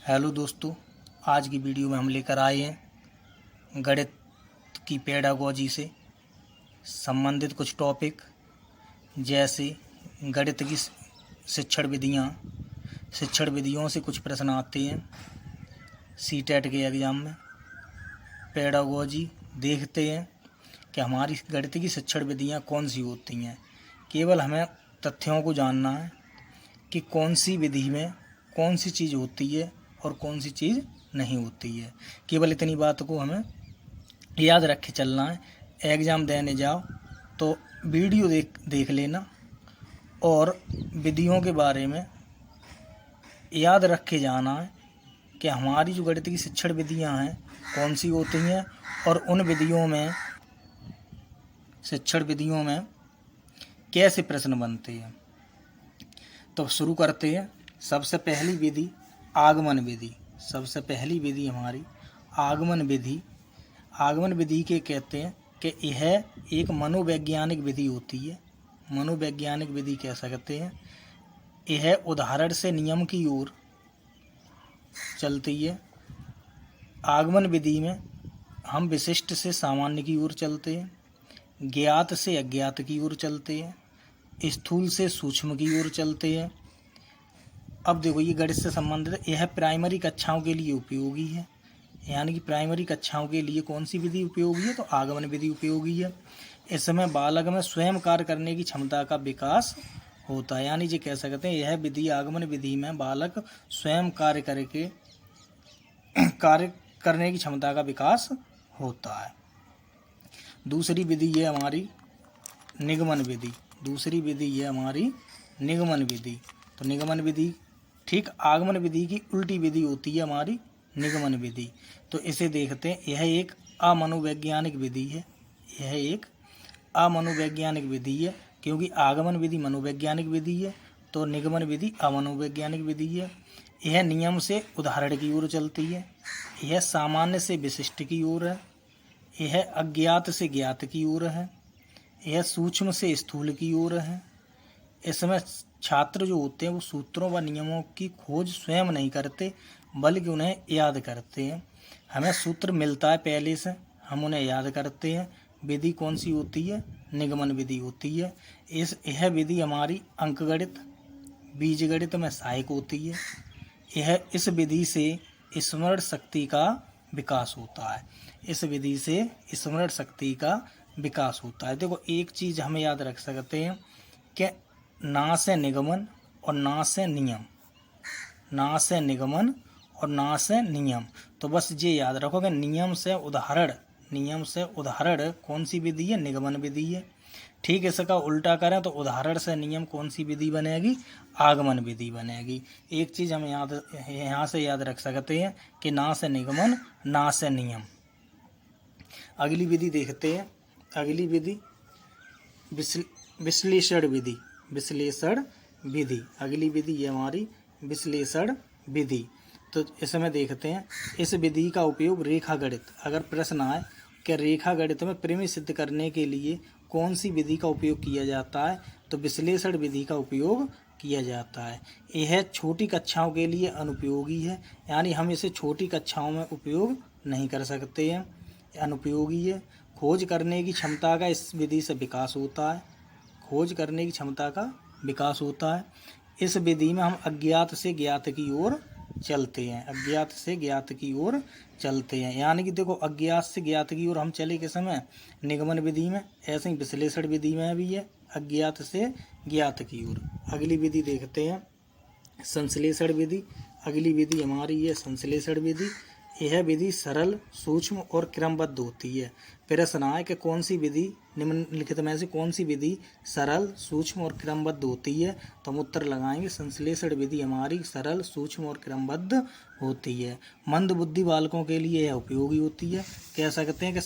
Hello दोस्तों, आज की वीडियो में हम लेकर आए हैं गणित की पेडागोजी से संबंधित कुछ टॉपिक, जैसे गणित की शिक्षण विधियों से कुछ प्रश्न आते हैं सीटेट के एग्ज़ाम में। पेडागोजी देखते हैं कि हमारी गणित की शिक्षण विधियाँ कौन सी होती हैं। केवल हमें तथ्यों को जानना है कि कौन सी विधि में कौन सी चीज़ होती है और कौन सी चीज़ नहीं होती है। केवल इतनी बात को हमें याद रख के चलना है। एग्ज़ाम देने जाओ तो वीडियो देख लेना और विधियों के बारे में याद रख के जाना है कि हमारी जो गणित की शिक्षण विधियाँ हैं कौन सी होती हैं और उन शिक्षण विधियों में कैसे प्रश्न बनते हैं। तो शुरू करते हैं। सबसे पहली विधि आगमन विधि। सबसे पहली विधि हमारी आगमन विधि। आगमन विधि के कहते हैं कि यह एक मनोवैज्ञानिक विधि होती है। मनोवैज्ञानिक विधि कह सकते हैं। यह उदाहरण से नियम की ओर चलती है। आगमन विधि में हम विशिष्ट से सामान्य की ओर चलते हैं, ज्ञात से अज्ञात की ओर चलते हैं, स्थूल से सूक्ष्म की ओर चलते हैं। अब देखो, ये गणित से संबंधित यह प्राइमरी कक्षाओं के लिए उपयोगी है। यानी कि प्राइमरी कक्षाओं के लिए कौन सी विधि उपयोगी है? तो आगमन विधि उपयोगी है। इसमें बालक में स्वयं कार्य करने की क्षमता का विकास होता है। यानी ये कह सकते हैं यह विधि, आगमन विधि में बालक स्वयं कार्य करने की क्षमता का विकास होता है। दूसरी विधि है हमारी निगमन विधि। दूसरी विधि है हमारी निगमन विधि। तो निगमन विधि ठीक आगमन विधि की उल्टी विधि होती है हमारी निगमन विधि। तो इसे देखते हैं। यह एक अमनोवैज्ञानिक विधि है। यह एक अमनोवैज्ञानिक विधि है, क्योंकि आगमन विधि मनोवैज्ञानिक विधि है तो निगमन विधि अमनोवैज्ञानिक विधि है। यह नियम से उदाहरण की ओर चलती है। यह सामान्य से विशिष्ट की ओर है। यह अज्ञात से ज्ञात की ओर है। यह सूक्ष्म से स्थूल की ओर है। इसमें छात्र जो होते हैं वो सूत्रों व नियमों की खोज स्वयं नहीं करते, बल्कि उन्हें याद करते हैं। हमें सूत्र मिलता है पहले से, हम उन्हें याद करते हैं। विधि कौन सी होती है? निगमन विधि होती है। यह विधि हमारी अंकगणित, बीजगणित में सहायक होती है। इस विधि से स्मरण शक्ति का विकास होता है। इस विधि से स्मरण शक्ति का विकास होता है। देखो, एक चीज़ हमें याद रख सकते हैं कि ना से निगमन और ना से नियम, ना से निगमन और ना से नियम। तो बस ये याद रखो कि नियम से उदाहरण कौन सी विधि है? निगमन विधि है। ठीक, इसका उल्टा करें तो उदाहरण से नियम कौन सी विधि बनेगी? आगमन विधि बनेगी। एक चीज़ हम यहाँ से याद रख सकते हैं कि ना से निगमन, ना से नियम। अगली विधि देखते हैं। अगली विधि विश्लेषण विधि। विश्लेषण विधि अगली विधि है हमारी विश्लेषण विधि। तो इसमें देखते हैं, इस विधि का उपयोग रेखा गणित, अगर प्रश्न आए कि रेखा गणित में परिमिति सिद्ध करने के लिए कौन सी विधि का उपयोग किया जाता है, तो विश्लेषण विधि का उपयोग किया जाता है। यह छोटी कक्षाओं के लिए अनुपयोगी है। यानी हम इसे छोटी कक्षाओं में उपयोग नहीं कर सकते हैं, अनुपयोगी है। खोज करने की क्षमता का इस विधि से विकास होता है। खोज करने की क्षमता का विकास होता है। इस विधि में हम अज्ञात से ज्ञात की ओर चलते हैं। अज्ञात से ज्ञात की ओर चलते हैं। यानी कि देखो, अज्ञात से ज्ञात की ओर हम चले किस में? निगमन विधि में। ऐसे ही विश्लेषण विधि में भी है अज्ञात से ज्ञात की ओर। अगली विधि देखते हैं संश्लेषण विधि। अगली विधि हमारी है संश्लेषण विधि। यह विधि सरल, सूक्ष्म और क्रमबद्ध होती है। प्रश्न आए कि कौन सी विधि निम्नलिखित में से कौन सी विधि सरल, सूक्ष्म और क्रमबद्ध होती है, तो हम उत्तर लगाएंगे संश्लेषण विधि हमारी सरल, सूक्ष्म और क्रमबद्ध होती है। मंद बुद्धि बालकों के लिए यह उपयोगी होती है। कह सकते हैं कि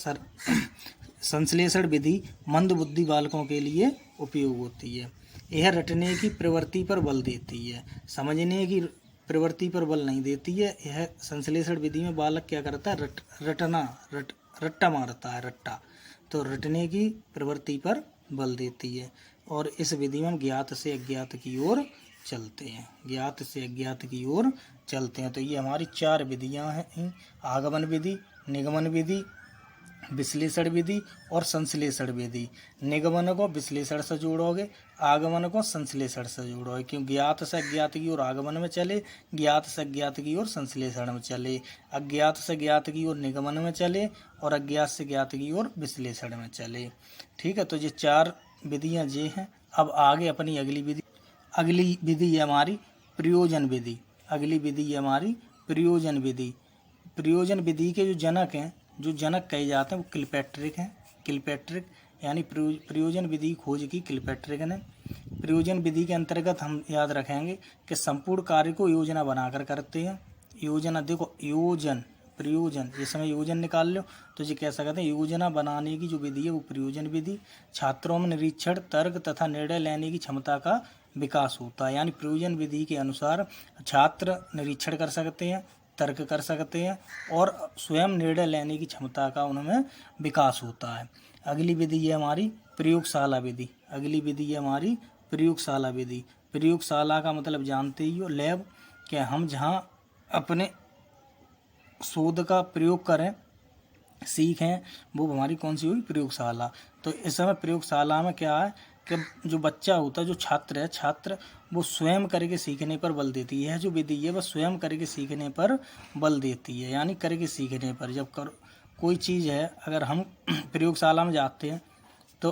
संश्लेषण विधि मंद बुद्धि बालकों के लिए उपयोग होती है। यह रटने की प्रवृत्ति पर बल देती है, समझने की प्रवृत्ति पर बल नहीं देती है। यह संश्लेषण विधि में बालक क्या करता है? रट्टा मारता है, रट्टा। तो रटने की प्रवृत्ति पर बल देती है। और इस विधि में हम ज्ञात से अज्ञात की ओर चलते हैं, ज्ञात से अज्ञात की ओर चलते हैं। तो ये हमारी 4 विधियां हैं, आगमन विधि, निगमन विधि, विश्लेषण विधि और संश्लेषण विधि। निगमन को विश्लेषण से जोड़ोगे, आगमन को संश्लेषण से जोड़ोगे, क्यों ज्ञात से अज्ञात की ओर आगमन में चले, ज्ञात से अज्ञात की ओर संश्लेषण में चले, अज्ञात से ज्ञात की ओर निगमन में चले और अज्ञात से ज्ञात की ओर विश्लेषण में चले। ठीक है, तो ये 4 विधियां ये हैं। अब आगे अपनी अगली विधि है हमारी प्रयोजन विधि। अगली विधि है हमारी प्रयोजन विधि। प्रयोजन विधि के जो जनक कहे जाते हैं वो किलपैट्रिक हैं। किलपैट्रिक यानी प्रयोजन विधि खोज की किलपैट्रिक ने। प्रयोजन विधि के अंतर्गत हम याद रखेंगे कि संपूर्ण कार्य को योजना बनाकर करते हैं। योजना, देखो योजन, प्रयोजन, इस समय योजन निकाल लो तो ये कह सकते हैं योजना बनाने की जो विधि है वो प्रयोजन विधि। छात्रों में निरीक्षण, तर्क तथा निर्णय लेने की क्षमता का विकास होता है। यानी प्रयोजन विधि के अनुसार छात्र निरीक्षण कर सकते हैं, तर्क कर सकते हैं और स्वयं निर्णय लेने की क्षमता का उनमें विकास होता है। अगली विधि है हमारी प्रयोगशाला विधि। अगली विधि है हमारी प्रयोगशाला विधि। प्रयोगशाला का मतलब जानते ही हो, लैब, कि हम जहाँ अपने शोध का प्रयोग करें, सीखें, वो हमारी कौन सी हुई, प्रयोगशाला। तो इस समय प्रयोगशाला में क्या है कि जो बच्चा होता है, जो छात्र है, छात्र वो स्वयं करके सीखने पर बल देती है। जो विधि है वह स्वयं करके सीखने पर बल देती है, यानी करके सीखने पर। जब कोई चीज़ है, अगर हम प्रयोगशाला में जाते हैं तो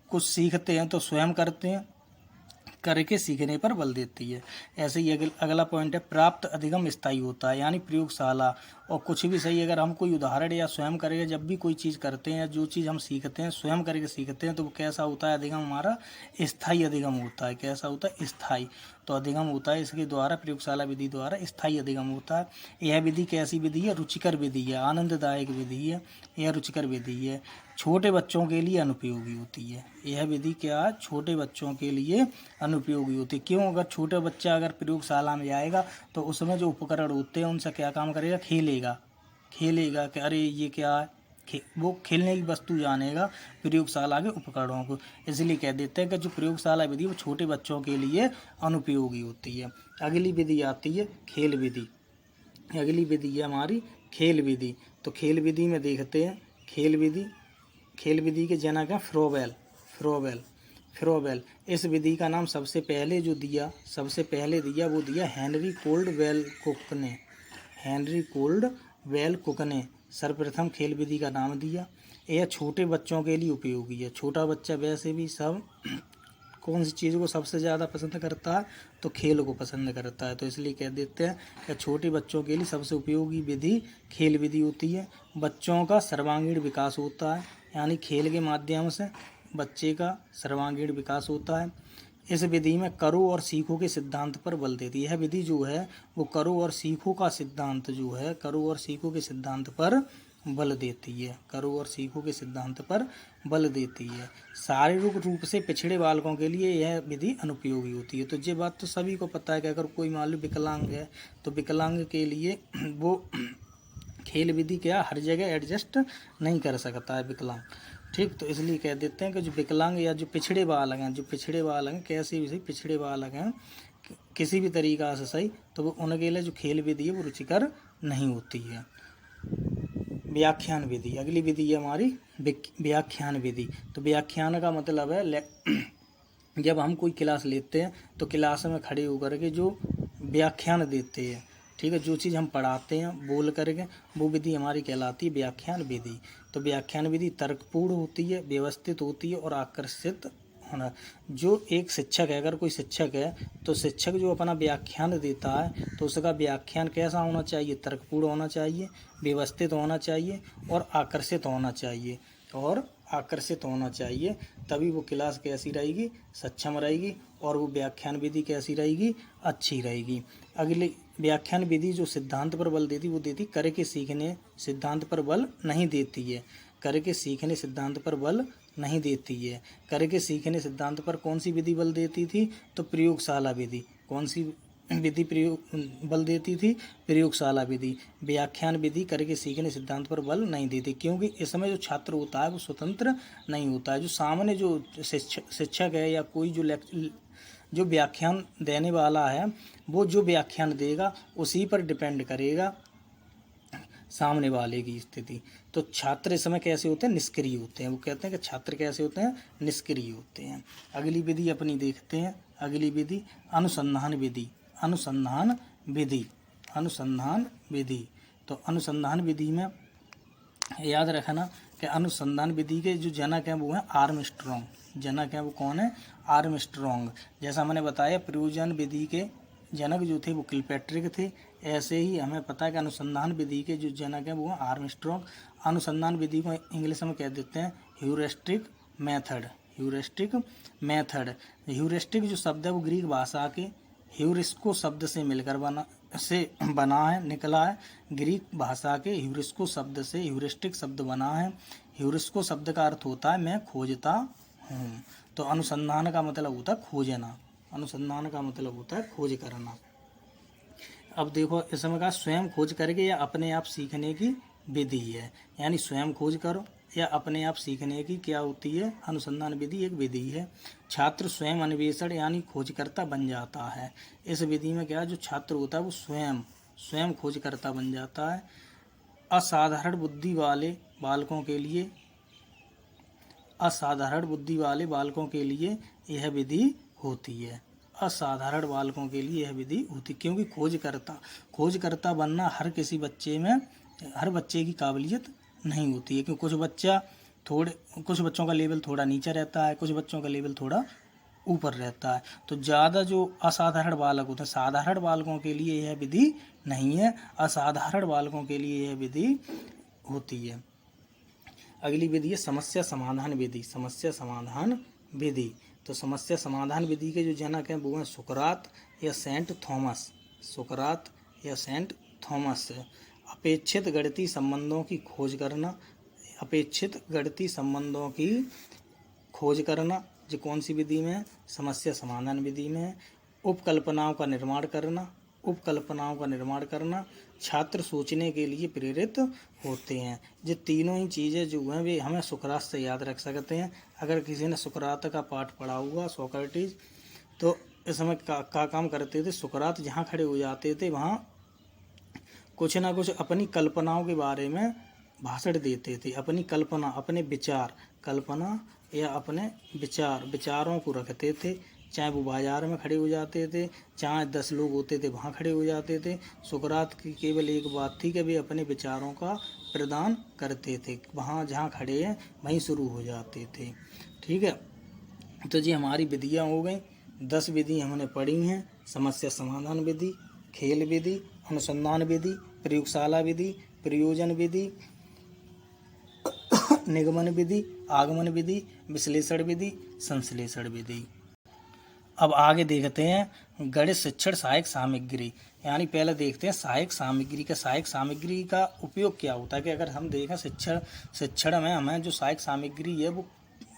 कुछ सीखते हैं तो स्वयं करते हैं, करके सीखने पर बल देती है। ऐसे ही अगला पॉइंट है प्राप्त अधिगम स्थायी होता है। यानी प्रयोगशाला और कुछ भी सही, अगर हम कोई उदाहरण या स्वयं करेंगे, जब भी कोई चीज़ करते हैं, जो चीज़ हम सीखते हैं स्वयं करके सीखते हैं, तो वो कैसा होता है, अधिगम हमारा स्थायी अधिगम होता है। कैसा होता है, स्थायी। तो अधिगम होता है इसके द्वारा, प्रयोगशाला विधि द्वारा स्थायी अधिगम होता है। यह विधि कैसी विधि है, रुचिकर विधि है, आनंददायक विधि है, यह रुचिकर विधि है, छोटे बच्चों के लिए अनुपयोगी होती है। यह विधि क्या है, छोटे बच्चों के लिए अनुपयोगी होती है। क्यों, अगर छोटा बच्चा अगर प्रयोगशाला में जाएगा तो उसमें जो उपकरण होते हैं उनसे क्या काम करेगा, खेलेगा कि अरे ये क्या है, वो खेलने की वस्तु जानेगा, प्रयोगशाला के उपकरणों को। इसलिए कह देते हैं कि जो प्रयोगशाला विधि वो छोटे बच्चों के लिए अनुपयोगी होती है। अगली विधि आती है खेल विधि। अगली विधि है हमारी खेल विधि। तो खेल विधि में देखते हैं, खेल विधि के जनक हैं फ्रोबेल। इस विधि का नाम सबसे पहले वो दिया हेनरी कोल्डवेल कुक ने सर्वप्रथम खेल विधि का नाम दिया। यह छोटे बच्चों के लिए उपयोगी है। छोटा बच्चा वैसे भी सब कौन सी चीज़ को सबसे ज़्यादा पसंद करता है, तो खेल को पसंद करता है। तो इसलिए कह देते हैं कि छोटे बच्चों के लिए सबसे उपयोगी विधि खेल विधि होती है। बच्चों का सर्वांगीण विकास होता है, यानी खेल के माध्यम से बच्चे का सर्वांगीण विकास होता है। इस विधि में करो और सीखो के सिद्धांत पर बल देती है। यह विधि जो है वो करो और सीखो के सिद्धांत पर बल देती है। शारीरिक रूप से पिछड़े बालकों के लिए यह विधि अनुपयोगी होती है। तो ये बात तो सभी को पता है कि अगर कोई मान लो विकलांग है तो विकलांग के लिए वो खेल विधि क्या हर जगह एडजस्ट नहीं कर सकता है विकलांग। ठीक, तो इसलिए कह देते हैं कि जो विकलांग या जो पिछड़े बालक हैं कैसे भी सही पिछड़े बालक हैं किसी भी तरीक़ा से सही, तो वो उनके लिए जो खेल विधि है वो रुचिकर नहीं होती है। व्याख्यान विधि। अगली विधि है हमारी व्याख्यान विधि। तो व्याख्यान का मतलब है जब हम कोई क्लास लेते हैं तो क्लास में खड़े होकर के जो व्याख्यान देते हैं, ठीक है, जो चीज़ हम पढ़ाते हैं बोल करके, वो विधि हमारी कहलाती है व्याख्यान विधि। तो व्याख्यान विधि तर्कपूर्ण होती है, व्यवस्थित होती है और आकर्षित होना। जो एक शिक्षक है, अगर कोई शिक्षक है तो शिक्षक जो अपना व्याख्यान देता है तो उसका व्याख्यान कैसा होना चाहिए, तर्कपूर्ण होना चाहिए, व्यवस्थित होना चाहिए और आकर्षित होना चाहिए। तभी वो क्लास कैसी रहेगी, सक्षम रहेगी और वो व्याख्यान विधि कैसी रहेगी, अच्छी रहेगी। अगली व्याख्यान विधि जो सिद्धांत पर बल देती वो देती करके सीखने सिद्धांत पर बल नहीं देती है। करके सीखने सिद्धांत पर बल नहीं देती है। करके सीखने सिद्धांत पर कौन सी विधि बल देती थी, तो प्रयोगशाला विधि। कौन सी विधि बल देती थी, प्रयोगशाला विधि। व्याख्यान विधि करके सीखने सिद्धांत पर बल नहीं देती, क्योंकि इसमें जो छात्र होता है वो स्वतंत्र नहीं होता है। जो सामने जो शिक्षक है या कोई जो जो व्याख्यान देने वाला है वो जो व्याख्यान देगा उसी पर डिपेंड करेगा सामने वाले की स्थिति। तो छात्र इस समय कैसे होते हैं, निष्क्रिय होते हैं। वो कहते हैं कि छात्र कैसे होते हैं, निष्क्रिय होते हैं। अगली विधि अपनी देखते हैं। अगली विधि अनुसंधान विधि। अनुसंधान विधि, अनुसंधान विधि। तो अनुसंधान विधि में याद रखना कि अनुसंधान विधि के जो जनक हैं वो हैं आर्मस्ट्रॉन्ग। जनक हैं वो कौन है, आर्मस्ट्रॉन्ग। जैसा मैंने बताया प्रयोजन विधि के जनक जो थे वो किलपैट्रिक थे, ऐसे ही हमें पता है कि अनुसंधान विधि के जो जनक हैं वो हैं आर्मस्ट्रॉन्ग। अनुसंधान विधि को इंग्लिश में कह देते हैं heuristic method. Heuristic method, heuristic जो शब्द है वो ग्रीक भाषा के ह्यूरिस्को शब्द से मिलकर बना है, निकला है। ग्रीक भाषा के ह्यूरिस्को शब्द से ह्यूरिस्टिक शब्द बना है। ह्यूरिस्को शब्द का अर्थ होता है मैं खोजता हूँ। तो अनुसंधान का मतलब होता है खोजना। अनुसंधान का मतलब होता है खोज करना। अब देखो इसमें कहा स्वयं खोज करके या अपने आप सीखने की विधि है, यानी स्वयं खोज करो या अपने आप सीखने की क्या होती है, अनुसंधान विधि एक विधि है। छात्र स्वयं अन्वेषण यानी खोजकर्ता बन जाता है। इस विधि में क्या जो छात्र होता है वो स्वयं खोजकर्ता बन जाता है। असाधारण बुद्धि वाले बालकों के लिए, असाधारण बुद्धि वाले बालकों के लिए यह विधि होती है। असाधारण बालकों के लिए यह विधि होती, क्योंकि खोजकर्ता बनना हर किसी बच्चे में, हर बच्चे की काबिलियत नहीं होती है। क्योंकि कुछ बच्चों का लेवल थोड़ा नीचे रहता है, कुछ बच्चों का लेवल थोड़ा ऊपर रहता है। तो ज़्यादा जो असाधारण बालक होते हैं, साधारण बालकों के लिए यह विधि नहीं है, असाधारण बालकों के लिए यह विधि होती है। अगली विधि है समस्या समाधान विधि। समस्या समाधान विधि, तो समस्या समाधान विधि के जो जनक हैं वो हैं सुकरात या सेंट थॉमस। सुकरात या सेंट थॉमस। अपेक्षित गणितीय संबंधों की खोज करना, अपेक्षित गणितीय संबंधों की खोज करना जो कौन सी विधि में, समस्या समाधान विधि में। उपकल्पनाओं का निर्माण करना, उपकल्पनाओं का निर्माण करना। छात्र सोचने के लिए प्रेरित होते हैं। ये तीनों ही चीज़ें जो हैं वे हमें सुकरात से याद रख सकते हैं। अगर किसी ने सुकरात का पाठ पढ़ा हुआ सोक्रेटिस, तो इस समय का काम करते थे, सुकरात जहाँ खड़े हो जाते थे वहाँ कुछ ना कुछ अपनी कल्पनाओं के बारे में भाषण देते थे। अपनी कल्पना, अपने विचार, कल्पना या अपने विचारों को रखते थे। चाहे वो बाजार में खड़े हो जाते थे, चाहे 10 लोग होते थे वहाँ खड़े हो जाते थे। सुकरात की केवल एक बात थी कि वे अपने विचारों का प्रदान करते थे, वहाँ जहाँ खड़े हैं वहीं शुरू हो जाते थे। ठीक है, तो जी हमारी विधियाँ हो गई। 10 विधि हमने पढ़ी हैं। समस्या समाधान विधि, खेल विधि, अनुसंधान विधि, प्रयोगशाला विधि, प्रयोजन विधि, निगमन विधि, आगमन विधि, विश्लेषण विधि, संश्लेषण विधि। अब आगे देखते हैं गणित शिक्षण सहायक सामग्री, यानी पहले देखते हैं सहायक सामग्री का। सहायक सामग्री का उपयोग क्या होता है कि अगर हम देखें शिक्षण में हमें जो सहायक सामग्री है वो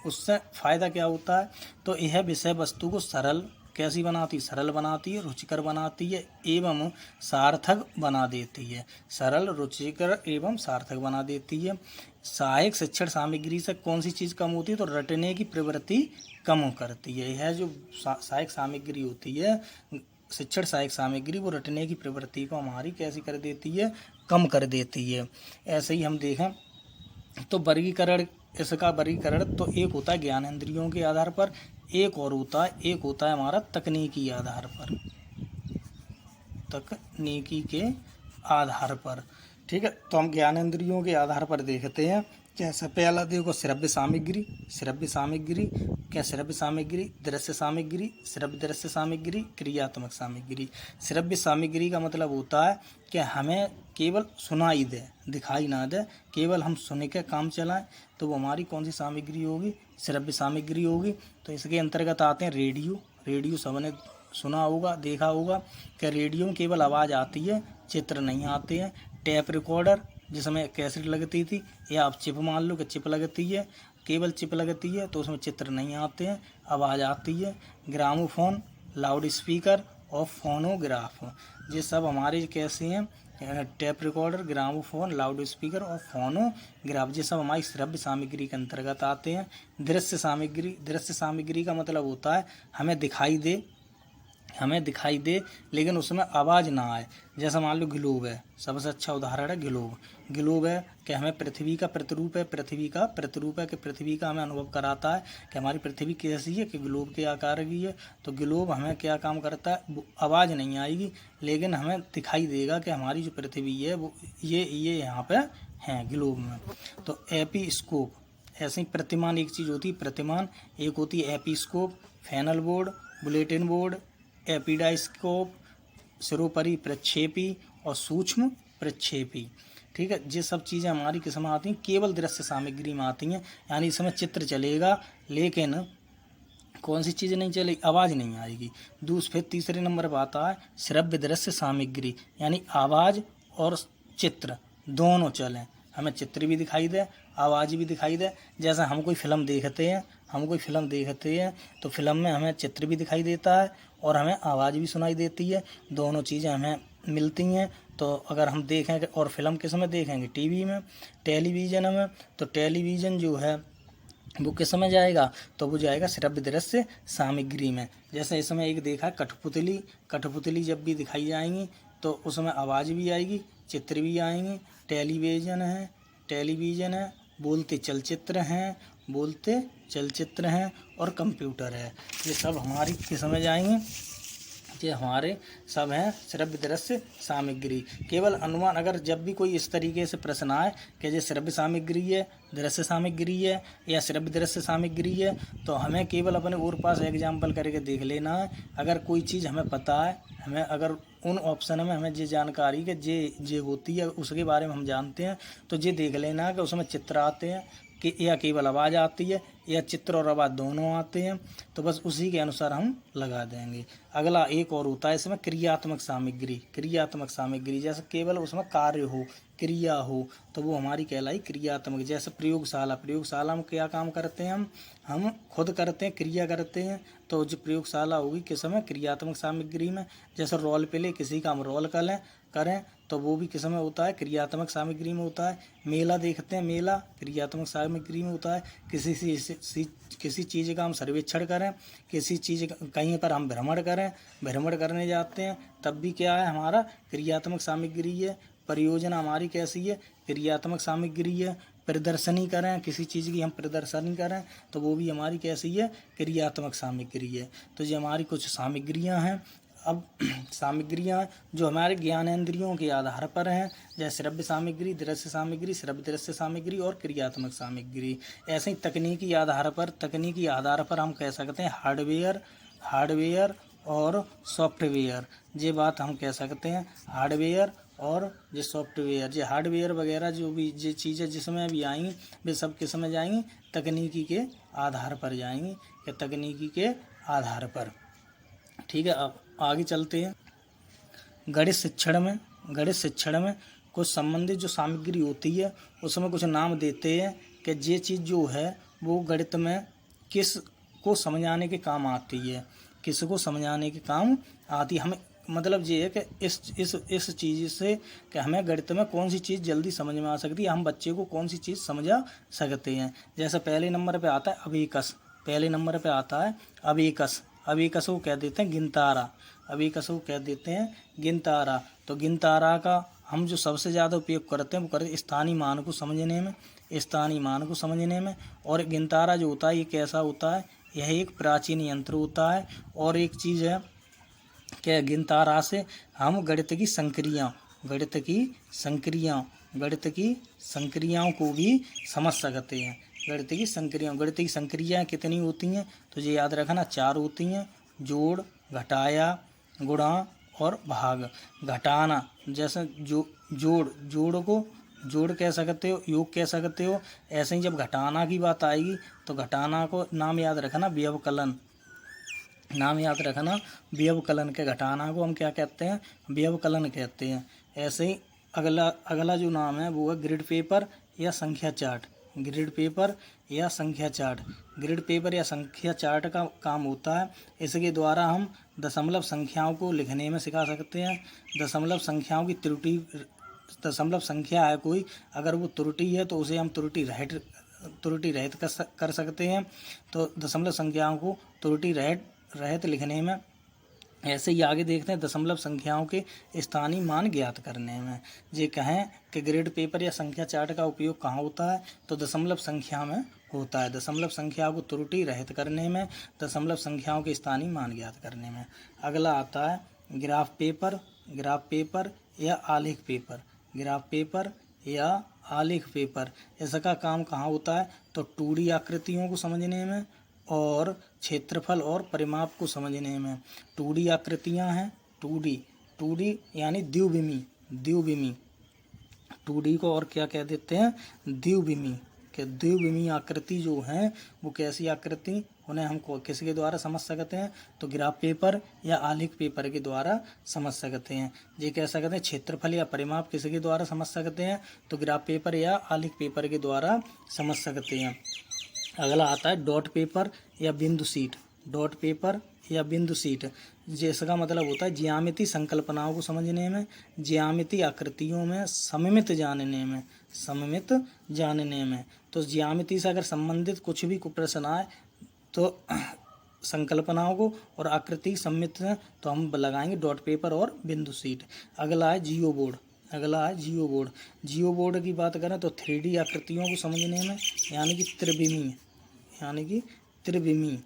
उससे फ़ायदा क्या होता है, तो यह विषय वस्तु को सरल कैसी बनाती, सरल बनाती है, रुचिकर बनाती है एवं सार्थक बना देती है। सरल, रुचिकर एवं सार्थक बना देती है। सहायक शिक्षण सामग्री से कौन सी चीज़ कम होती है, तो रटने की प्रवृत्ति कम करती है। यह जो सहायक सामग्री होती है, शिक्षण सहायक सामग्री, वो रटने की प्रवृत्ति को हमारी कैसी कर देती है, कम कर देती है। ऐसे ही हम देखें तो वर्गीकरण, इसका वर्गीकरण तो एक होता है ज्ञानेंद्रियों के आधार पर, एक होता है हमारा तकनीकी आधार पर, तकनीकी के आधार पर। ठीक है, तो हम ज्ञानेंद्रियों के आधार पर देखते हैं। जैसे पहला देखो श्रव्य सामग्री। श्रव्य सामग्री क्या, श्रव्य सामग्री, दृश्य सामग्री, श्रव्य दृश्य सामग्री, क्रियात्मक सामग्री। श्रव्य सामग्री का मतलब होता है कि हमें केवल सुनाई दे, दिखाई ना दे, केवल हम सुन के काम चलाएं, तो वो हमारी कौन सी सामग्री होगी, श्रव्य सामग्री होगी। तो इसके अंतर्गत आते हैं रेडियो। रेडियो सबने सुना होगा, देखा होगा कि रेडियो में केवल आवाज़ आती है, चित्र नहीं आते हैं। टेप रिकॉर्डर जिसमें कैसेट लगती थी, या आप चिप मान लो कि चिप लगती है, केवल चिप लगती है तो उसमें चित्र नहीं आते हैं, आवाज़ आती है। ग्रामोफोन, लाउड स्पीकर और फोनोग्राफ, ये सब हमारे कैसे हैं, tape recorder, gramophone, loud speaker और फोनोग्राफ, ये सब हमारी श्रव्य सामग्री के अंतर्गत आते हैं। दृश्य सामग्री, दृश्य सामग्री का मतलब होता है हमें दिखाई दे, हमें दिखाई दे लेकिन उसमें आवाज़ ना आए। जैसा मान लो ग्लोब है, सबसे अच्छा उदाहरण है ग्लोब। ग्लोब है कि हमें पृथ्वी का प्रतिरूप है, पृथ्वी का प्रतिरूप है कि पृथ्वी का हमें अनुभव कराता है कि हमारी पृथ्वी कैसी है, कि ग्लोब के आकार की है। तो ग्लोब हमें क्या काम करता है, वो आवाज़ नहीं आएगी लेकिन हमें दिखाई देगा कि हमारी जो पृथ्वी है वो ये यहाँ पे हैं ग्लोब में। तो एपीस्कोप, ऐसे ही प्रतिमान एक चीज़ होती है, प्रतिमान एक होती है एपीस्कोप, फैनल बोर्ड, बुलेटिन बोर्ड, एपिडाइस्कोप, सिरोपरि प्रक्षेपी और सूक्ष्म प्रक्षेपी। ठीक है, ये सब चीज़ें हमारी किस में आती हैं, केवल दृश्य सामग्री में आती हैं। यानी इसमें चित्र चलेगा लेकिन कौन सी चीज़ नहीं चलेगी, आवाज़ नहीं आएगी। फिर तीसरे नंबर पर आता है श्रव्य दृश्य सामग्री, यानी आवाज़ और चित्र दोनों चलें, हमें चित्र भी दिखाई दे आवाज़ भी दिखाई दे। जैसा हम कोई फिल्म देखते हैं तो फिल्म में हमें चित्र भी दिखाई देता है और हमें आवाज़ भी सुनाई देती है, दोनों चीज़ें हमें मिलती हैं। तो अगर हम देखेंगे, और फिल्म किस में देखेंगे, टीवी में, टेलीविज़न में, तो टेलीविज़न जो है वो किस में जाएगा, तो वो जाएगा श्रव्य दृश्य सामग्री में। जैसे इसमें एक देखा कठपुतली जब भी दिखाई जाएंगी तो उसमें आवाज़ भी आएगी, चित्र भी आएंगे। टेलीविज़न है, बोलते चलचित्र हैं और कंप्यूटर है। ये सब हमारी किस में जाएंगे, ये हमारे सब हैं श्रव्य दृश्य सामग्री। केवल अनुमान, अगर जब भी कोई इस तरीके से प्रश्न आए कि ये श्रव्य सामग्री है, दृश्य सामग्री है या श्रव्य दृश्य सामग्री है, तो हमें केवल अपने और पास एग्जाम्पल करके देख लेना है। अगर कोई चीज़ हमें पता है, हमें अगर उन ऑप्शन में हमें ये जानकारी कि जे होती है उसके बारे में हम जानते हैं, तो ये देख लेना है कि उसमें चित्र आते हैं कि या केवल आवाज़ आती है या चित्र और आवाज़ दोनों आते हैं, तो बस उसी के अनुसार हम लगा देंगे। अगला एक और होता है इसमें क्रियात्मक सामग्री, जैसे केवल उसमें कार्य हो, क्रिया हो, तो वो हमारी कहलाई क्रियात्मक। जैसे प्रयोगशाला में क्या काम करते हैं, हम खुद करते हैं, क्रिया करते हैं, तो जो प्रयोगशाला होगी किस में, क्रियात्मक सामग्री में। जैसे रोल प्ले, किसी का हम रोल करें तो वो भी किस में होता है, क्रियात्मक सामग्री में होता है। मेला देखते हैं, मेला क्रियात्मक सामग्री में होता है। किसी चीज़ का हम सर्वेक्षण करें, किसी चीज़ कहीं पर हम भ्रमण करने जाते हैं, तब भी क्या है, हमारा क्रियात्मक सामग्री है। परियोजना हमारी कैसी है, क्रियात्मक सामग्री है। प्रदर्शनी करें, किसी चीज़ की हम प्रदर्शनी करें तो वो भी हमारी कैसी है, क्रियात्मक सामग्री है। तो ये हमारी कुछ सामग्रियाँ हैं। अब सामग्रियाँ जो हमारे ज्ञानेंद्रियों के आधार पर हैं, जैसे श्रव्य सामग्री, दृश्य सामग्री, श्रव्य दृश्य सामग्री और क्रियात्मक सामग्री। ऐसे ही तकनीकी आधार पर हम कह सकते हैं हार्डवेयर और सॉफ्टवेयर। ये बात हम कह सकते हैं, हार्डवेयर और जो सॉफ्टवेयर, जो हार्डवेयर वगैरह जो भी ये चीज़ें जिसमें भी आएंगी वे सब किस में जाएंगी, तकनीकी के आधार पर जाएंगी, या तकनीकी के आधार पर। ठीक है, अब आगे चलते हैं। गणित शिक्षण में कुछ संबंधित जो सामग्री होती है उसमें कुछ नाम देते हैं कि ये चीज़ जो है वो गणित में किस को समझाने के काम आती है, हमें मतलब ये है कि इस चीज़ से कि हमें गणित में कौन सी चीज़ जल्दी समझ में आ सकती है, हम बच्चे को कौन सी चीज़ समझा सकते हैं। जैसे पहले नंबर पे आता है अबेकस को कह देते हैं गिनतारा। तो गिनतारा का हम जो सबसे ज़्यादा उपयोग करते हैं वो करते स्थानीय मान को समझने में। और गिनतारा जो होता है ये कैसा होता है, यह एक प्राचीन यंत्र होता है। और एक चीज़ है कि गिनतारा से हम गणित की संक्रियाओं को भी समझ सकते हैं। गणित की संक्रियाएँ कितनी होती हैं, तो ये याद रखना 4 होती हैं, जोड़, घटाया, गुणा और भाग। घटाना जैसे जोड़ को जोड़ कह सकते हो, योग कह सकते हो। ऐसे ही जब घटाना की बात आएगी तो घटाना को नाम याद रखना व्यवकलन के घटाना को हम क्या कहते हैं, व्यवकलन कहते हैं। ऐसे ही अगला जो नाम है वो है ग्रिड पेपर या संख्या चार्ट। ग्रिड पेपर या संख्या चार्ट का काम होता है। इसके द्वारा हम दशमलव संख्याओं को लिखने में सिखा सकते हैं। दशमलव संख्या है कोई, अगर वो त्रुटि है तो उसे हम त्रुटि रहित कर सकते हैं। तो दशमलव संख्याओं को त्रुटि रहित लिखने में ऐसे ही आगे देखते हैं दशमलव संख्याओं के स्थानीय मान ज्ञात करने में। ये कहें कि ग्रेड पेपर या संख्या चार्ट का उपयोग कहाँ होता है, तो दशमलव संख्या में होता है। दशमलव संख्या को त्रुटि रहित करने में, दशमलव संख्याओं के स्थानीय मान ज्ञात करने में। अगला आता है ग्राफ पेपर, ग्राफ पेपर या आलेख पेपर, ग्राफ पेपर या आलेख पेपर। इसका काम कहाँ होता है, तो 2D आकृतियों को समझने में और क्षेत्रफल और परिमाप को समझने में। 2D आकृतियाँ हैं, 2D यानी द्विविमी, द्विविमी 2D को और क्या कह देते हैं, द्विविमी। कि द्विविमी आकृति जो हैं वो कैसी आकृति, उन्हें हम किसके द्वारा समझ सकते हैं, तो ग्राफ पेपर या आलेख पेपर के द्वारा समझ सकते हैं। ये कह सकते हैं क्षेत्रफल या परिमाप किसके द्वारा समझ सकते हैं, तो ग्राफ पेपर या आलेख पेपर के द्वारा समझ सकते हैं। अगला आता है डॉट पेपर या बिंदु सीट, डॉट पेपर या बिंदु सीट। जिसका मतलब होता है ज्यामिति संकल्पनाओं को समझने में, ज्यामिति आकृतियों में सममित जानने में, सममित जानने में। तो ज्यामिति से अगर संबंधित कुछ भी प्रश्न आए तो संकल्पनाओं को और आकृति सम्मित तो हम लगाएंगे डॉट पेपर और बिंदु सीट। अगला है जियो बोर्ड, अगला है जियो बोर्ड। जियो बोर्ड की बात करें तो 3D आकृतियों को समझने में, यानी कि त्रिविमी, यानी कि त्रिविमी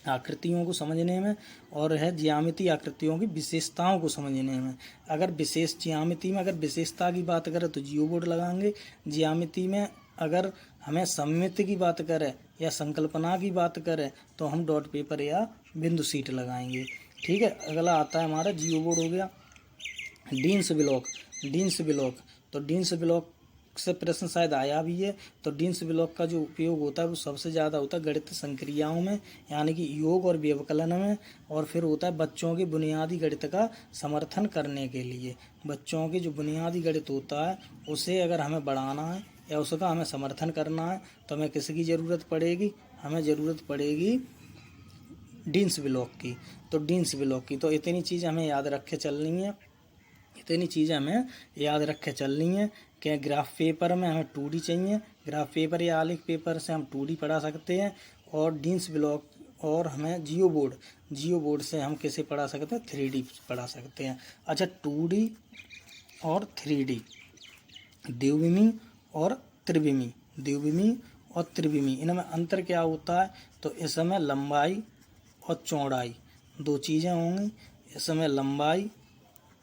आकृतियों को समझने में, और है ज्यामिति आकृतियों की विशेषताओं को समझने में। अगर विशेष ज्यामिति में अगर विशेषता की बात करें तो जियो बोर्ड लगाएंगे, ज्यामिति में अगर हमें सममित की बात करें या संकल्पना की बात करें तो हम डॉट पेपर या बिंदु सीट लगाएंगे। ठीक है। अगला आता है हमारा जियो बोर्ड हो गया। डीन्स ब्लॉक, डीन्स ब्लॉक, तो डीन्स ब्लॉक से प्रश्न शायद आया भी है। तो डीन्स ब्लॉक का जो उपयोग होता है वो सबसे ज़्यादा होता है गणित संक्रियाओं में, यानी कि योग और व्यवकलन में, और फिर होता है बच्चों के बुनियादी गणित का समर्थन करने के लिए। बच्चों के जो बुनियादी गणित होता है उसे अगर हमें बढ़ाना है या उसका हमें समर्थन करना है तो हमें किसकी ज़रूरत पड़ेगी, हमें ज़रूरत पड़ेगी डीन्स ब्लॉक की। तो डीन्स ब्लॉक की तो इतनी चीज़ हमें याद रखे चलनी है, इतनी चीज़ें हमें याद रखे चलनी है कि ग्राफ पेपर में हमें 2D चाहिए, ग्राफ पेपर या आलेख पेपर से हम 2D पढ़ा सकते हैं, और डीन्स ब्लॉक और हमें जियो बोर्ड, जियो बोर्ड से हम किसे पढ़ा सकते हैं, 3D पढ़ा सकते हैं। अच्छा 2D और 3D, द्विविमी और त्रिविमी, द्विविमी और त्रिविमी, इनमें अंतर क्या होता है, तो इसमें लंबाई और चौड़ाई दो चीज़ें होंगी। इसमें लंबाई,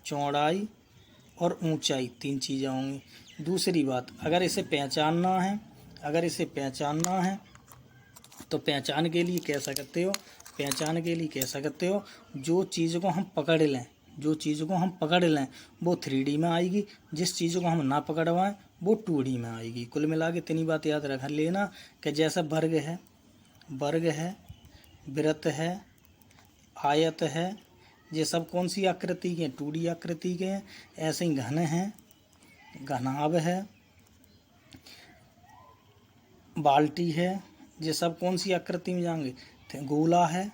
चौड़ाई और ऊंचाई 3 चीज़ें होंगी। दूसरी बात, अगर इसे पहचानना है, अगर इसे पहचानना है तो पहचान के लिए कह सकते हो, पहचान के लिए कह सकते हो जो चीज़ को हम पकड़ लें, जो चीज़ को हम पकड़ लें वो 3D में आएगी, जिस चीज़ को हम ना पकड़वाएं वो 2D में आएगी। कुल मिला के इतनी बात याद रख लेना कि जैसा वर्ग है, वर्ग है, वृत्त है, आयत है, ये सब कौन सी आकृति के हैं, 2D आकृति के हैं। ऐसे ही घन है, घनाभ है, बाल्टी है, ये सब कौन सी आकृति में जाएंगे, गोला है,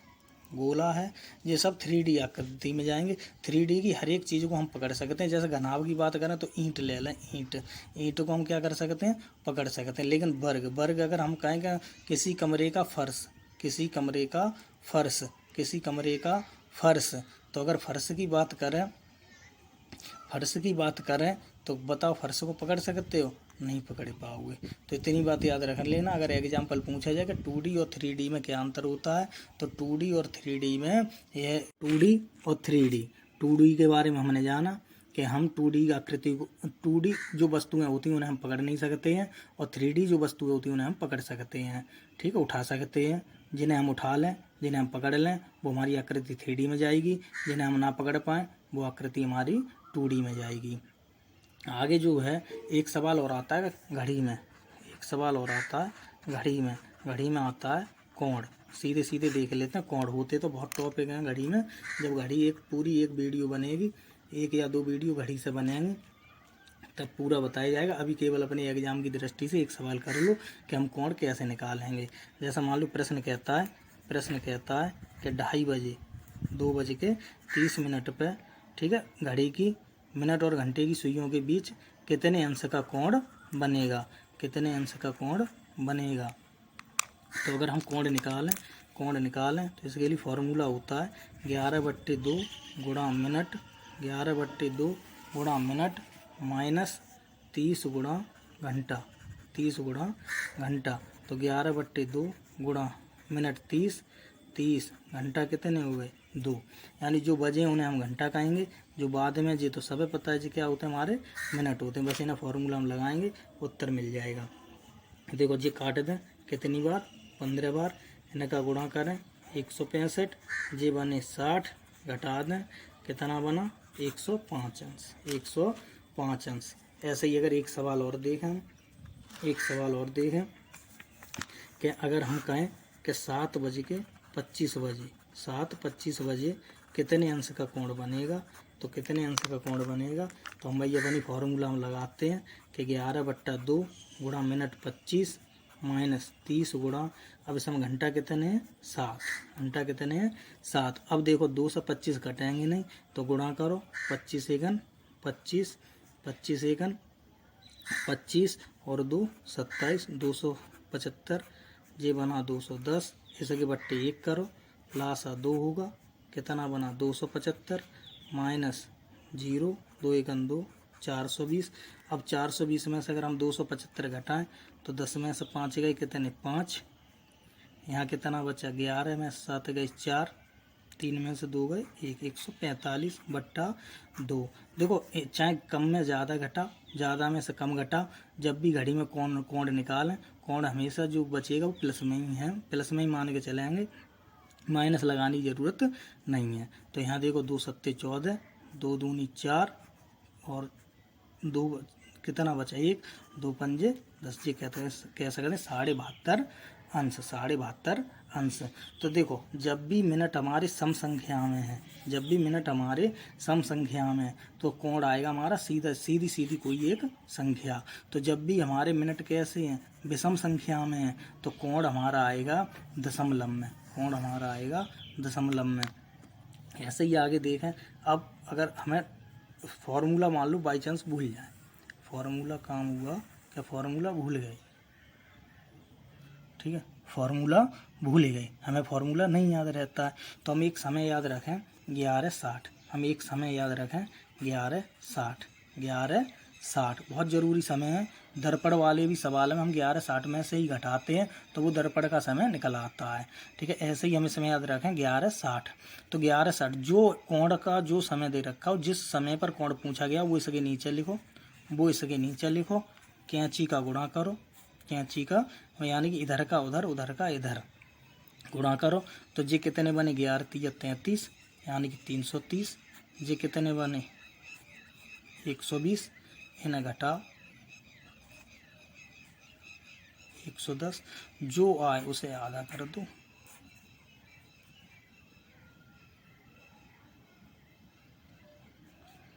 गोला है, ये सब 3D आकृति में जाएंगे। 3D की हर एक चीज़ को हम पकड़ सकते हैं। जैसे घनाभ की बात करें तो ईंट ले लें, ईंट, ईंट को हम क्या कर सकते हैं, पकड़ सकते हैं। लेकिन वर्ग, वर्ग अगर हम कहेंगे किसी कमरे का फर्श, किसी कमरे का फर्श, किसी कमरे का फर्श, तो अगर फर्श की बात करें, फर्श की बात करें तो बताओ फर्श को पकड़ सकते हो, नहीं पकड़ पाओगे। तो इतनी बात याद रख लेना। अगर एग्जाम्पल पूछा जाए कि 2D और 3D में क्या अंतर होता है, तो 2D और 3D में यह 2D और 3D, 2D के बारे में हमने जाना कि हम 2D आकृति को, 2D जो वस्तुएं होती हैं उन्हें हम पकड़ नहीं सकते हैं, और 3D जो वस्तुएं होती हैं उन्हें हम पकड़ सकते हैं। ठीक है, उठा सकते हैं। जिन्हें हम उठा लें, जिन्हें हम पकड़ लें वो हमारी आकृति 3D में जाएगी, जिन्हें हम ना पकड़ पाएँ वो आकृति हमारी 2D में जाएगी। आगे जो है एक सवाल और आता है घड़ी में, एक सवाल और आता है घड़ी में, घड़ी में आता है कोण। सीधे सीधे देख लेते हैं। कोण होते तो बहुत टॉपिक हैं घड़ी में। जब घड़ी एक पूरी एक वीडियो बनेगी, 1 या 2 वीडियो घड़ी से बनेंगे तब पूरा बताया जाएगा। अभी केवल अपने एग्जाम की दृष्टि से एक सवाल कर लो कि हम कोण कैसे निकालेंगे। जैसा मान लो प्रश्न कहता है, प्रश्न कहता है कि 2:30 बजे 2:30 पर, ठीक है, घड़ी की मिनट और घंटे की सुइयों के बीच कितने अंश का कोण बनेगा, कितने अंश का कोण बनेगा। तो अगर हम कोण निकालें कोण निकालें तो इसके लिए फार्मूला होता है 11/2 गुणा मिनट, 11/2 गुणा मिनट माइनस 30 गुणा घंटा, 30 गुणा घंटा। तो 11/2 गुणा मिनट 30, 30 घंटा कितने हुए 2, यानी जो बजे उन्हें हम घंटा कहेंगे, जो बाद में जी तो सब पता है जी क्या होते हैं हमारे मिनट होते हैं। बस इन्हें फार्मूला हम लगाएंगे उत्तर मिल जाएगा। देखो जी काट दें कितनी बार 15 बार, इनका गुणा करें 165, जी बने 60, घटा दें कितना बना 105 अंश, 105 अंश। ऐसे ही अगर एक सवाल और देखें, एक सवाल और देखें कि अगर हम कहें कि 7:25 बजे कितने अंश का कोण बनेगा, तो कितने अंश का कोण बनेगा, तो हम भैया अपनी फार्मूला हम लगाते हैं कि 11/2 गुणा मिनट 25 माइनस 30 गुणा, अब इसमें घंटा कितने हैं 7, घंटा कितने हैं 7। अब देखो 2 से 25 घटाएंगे नहीं तो गुणा करो 25 एकन 25, 25 एकन 25 और 2 27, 275, ये बना 210, इसके बट्टे 1 करो, लासा 2 होगा, कितना बना 275 माइनस 0, 2 एकन 2, 420। अब 420 में से अगर हम 275 घटाएं तो 10 में से 5 गए कितने 5, यहाँ कितना बचा 11 में 7 गए 4, 3 में से 2 गए 1, 145/2। देखो चाहे कम में ज़्यादा घटा, ज़्यादा में से कम घटा, जब भी घड़ी में कोण निकालें, कोण हमेशा जो बचेगा वो प्लस में ही है, प्लस में ही मान के चलेंगे, माइनस लगाने की ज़रूरत नहीं है। तो यहाँ देखो 2 सत्ते 14, 2 दूनी 4 और 2 कितना बचा 1, 2 पंजे 10, ये कह सकते हैं 72.5 अंश, 72.5 अंश। तो देखो जब भी मिनट हमारे सम संख्या में है, जब भी मिनट हमारे सम संख्या में तो कोण आएगा हमारा सीधा सीधी सीधी कोई एक संख्या। तो जब भी हमारे मिनट कैसे हैं विषम संख्या में है तो कोण हमारा आएगा दशमलव में, कोण हमारा आएगा दशमलव में। ऐसे ही आगे देखें, अब अगर हमें फार्मूला मान लो बाई चांस भूल जाए, फार्मूला काम हुआ क्या, फार्मूला भूल गए, ठीक है, फार्मूला भूल गए, हमें फार्मूला नहीं याद रहता है, तो हम एक समय याद रखें 1160, हम एक समय याद रखें 1160, 1160 बहुत ज़रूरी समय है। दर्पण वाले भी सवाल में हम 1160 में से ही घटाते हैं तो वो दर्पण का समय निकल आता है, ठीक है। ऐसे ही हम इसमें याद रखें 1160, तो 1160 जो कोण का जो समय दे रखा हो, जिस समय पर कोण पूछा गया वो इसके नीचे लिखो, वो इसके नीचे लिखो, कैंची का गुणा करो, कैंची का यानी कि इधर का उधर उधर का इधर गुणा करो, तो ये कितने बने 11 33 यानी कि 330, ये कितने बने 120, इन्हें घटाओ 110, जो आए उसे आधा कर दो,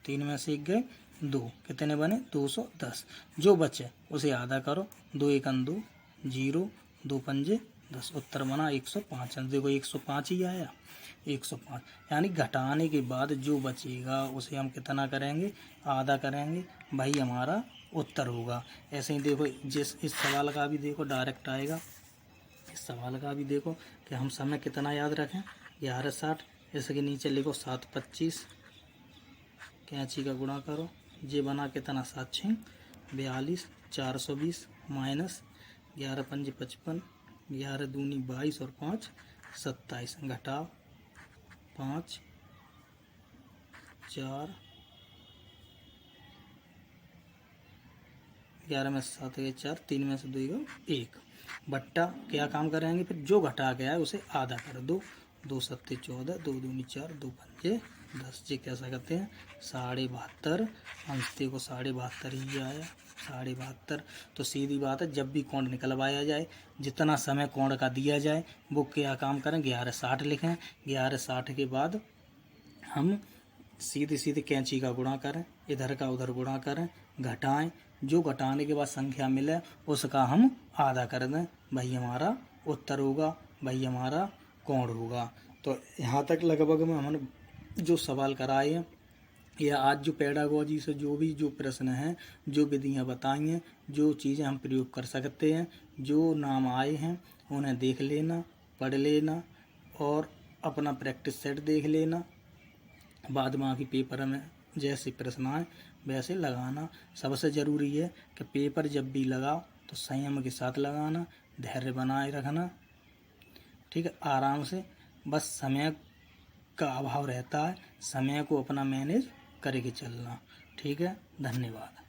तीन में से 1 गए 2, कितने बने 210, जो बचे उसे आधा करो, 2 एकन 2, 0, 2 पंजे 10, उत्तर बना 105। देखो 105 ही आया, 105 यानी घटाने के बाद जो बचेगा उसे हम कितना करेंगे आधा करेंगे, भाई हमारा उत्तर होगा। ऐसे ही देखो इस सवाल का भी देखो डायरेक्ट आएगा, इस सवाल का भी देखो कि हम समय कितना याद रखें 1160, इसके नीचे लिखो 725, कैंची का गुणा करो, ये बना कितना 7 6 42, 420 माइनस 11 पंजे 55, 11 दूनी 22 और 5 27, घटाओ 5 4, 11 में से 7 गए 4, 3 में से 2 गए 1, बट्टा क्या काम करेंगे फिर जो घटा गया है उसे आधा कर दो, 2 सत्ते 14, 2 दूनी 4, 2 पंजे 10, ये कैसा करते हैं 72.5 अंश। देखो 72.5 ही आया, 72.5। तो सीधी बात है जब भी कोण निकलवाया जाए, जितना समय कोण का दिया जाए वो क्या काम करें 1160 लिखें, 1160 के बाद हम सीधे सीधे कैंची का गुणा करें, इधर का उधर गुणा करें, घटाएं, जो घटाने के बाद संख्या मिले उसका हम आधा कर दें, भाई हमारा उत्तर होगा, भाई हमारा कोण होगा। तो यहाँ तक लगभग में हमने जो सवाल कराए हैं या आज जो पेडागोजी से जो भी जो प्रश्न हैं, जो विधियाँ बताई हैं, जो चीज़ें हम प्रयोग कर सकते हैं, जो नाम आए हैं उन्हें देख लेना, पढ़ लेना और अपना प्रैक्टिस सेट देख लेना। बाद बाकी पेपर में जैसे प्रश्न आए वैसे लगाना। सबसे ज़रूरी है कि पेपर जब भी लगाओ तो संयम के साथ लगाना, धैर्य बनाए रखना, ठीक है, आराम से। बस समय का अभाव रहता है, समय को अपना मैनेज करके चलना। ठीक है, धन्यवाद।